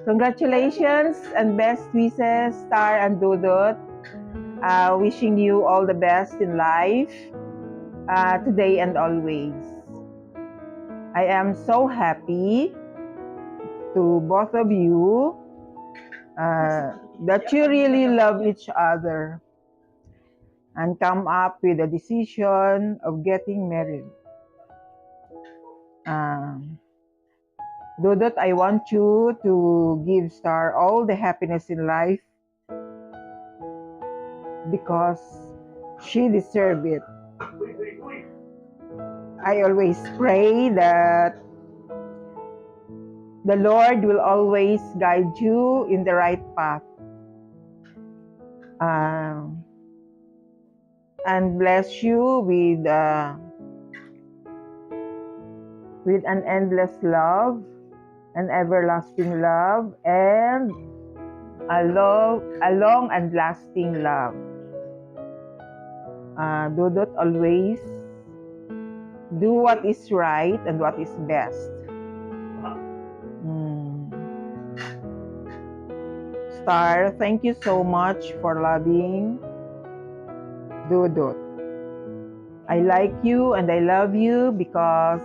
Congratulations and best wishes, Star and Dudut. Wishing you all the best in life, today and always. I am so happy to both of you that you really love each other and come up with a decision of getting married. Dudut, I want you to give Star all the happiness in life because she deserves it. I always pray that the Lord will always guide you in the right path and bless you with an endless love, an everlasting love, and a long and lasting love. Dudut, always do what is right and what is best. Star, thank you so much for loving Dudut. I like you and I love you because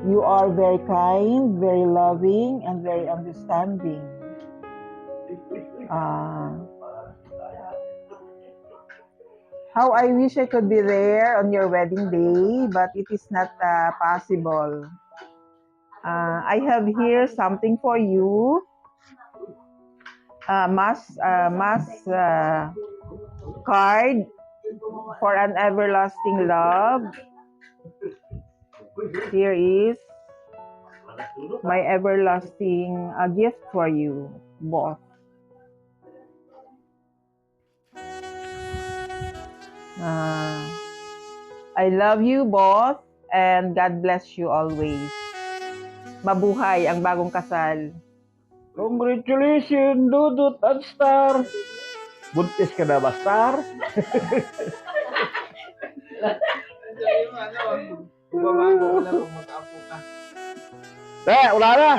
you are very kind, very loving, and very understanding. How I wish I could be there on your wedding day, but it is not possible. I have here something for you. Mass card for an everlasting love. Here is my everlasting gift for you both. I love you both and God bless you always. Mabuhay ang bagong kasal. Congratulations, Dudut at Star. Buntis ka na ba, Star? Bumabago ka na kung mag-apo ka. Wala na.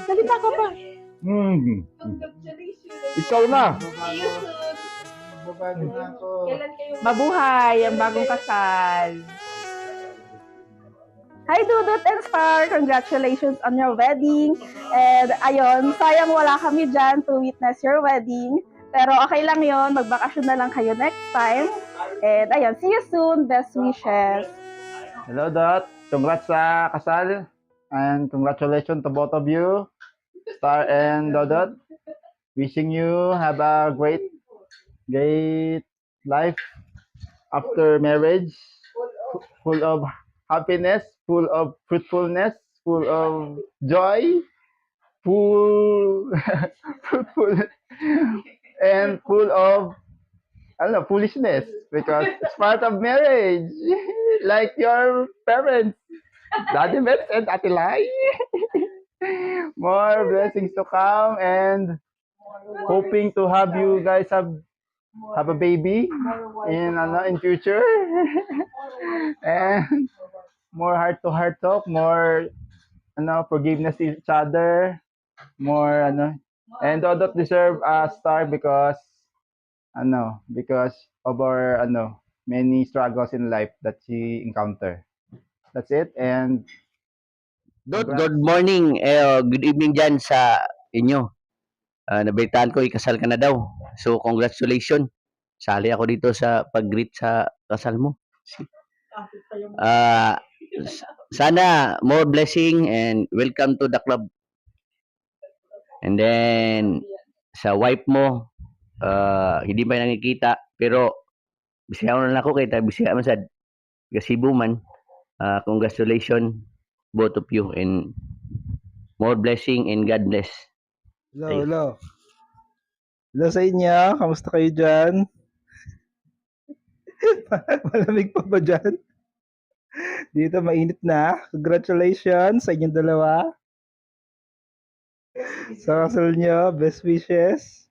Salita ka pa. Ikaw na. Bumabago na ako. Mabuhay ang bagong kasal. Hi Dudut and Star! Congratulations on your wedding. And ayun, sayang wala kami dyan to witness your wedding. Pero okay lang yon, magbakasyon na lang kayo next time. And ayun, see you soon. Best wishes. Hello, Dot. Congrats sa kasal. And congratulations to both of you, Star and Dodot. Wishing you have a great life after marriage, full of happiness, full of fruitfulness, full of joy, fruitful, and full of, I don't know, foolishness, because it's part of marriage, like your parents, Daddy Mets and Ate Lai. More blessings to come, and hoping to have you guys have a baby in future. And more heart to heart talk, more forgiveness to each other, more and Dodot deserve a star because of our many struggles in life that she encounter. That's it. And Good morning, good evening dyan sa inyo. Nabalitaan ko, ikasal ka na daw. So, congratulations. Sali ako dito sa pag-greet sa kasal mo. Sana more blessing and welcome to the club. And then, sa wife mo, hindi pa nakikita, pero bisihan na ako kay bisihan masad. Kasi man, congratulations both of you and more blessing and God bless. Hello. Hello sa inyo. Kamusta kayo dyan? Malamig pa ba dyan? Dito mainit na. Congratulations sa inyong dalawa. Sa kasal nyo. Best wishes.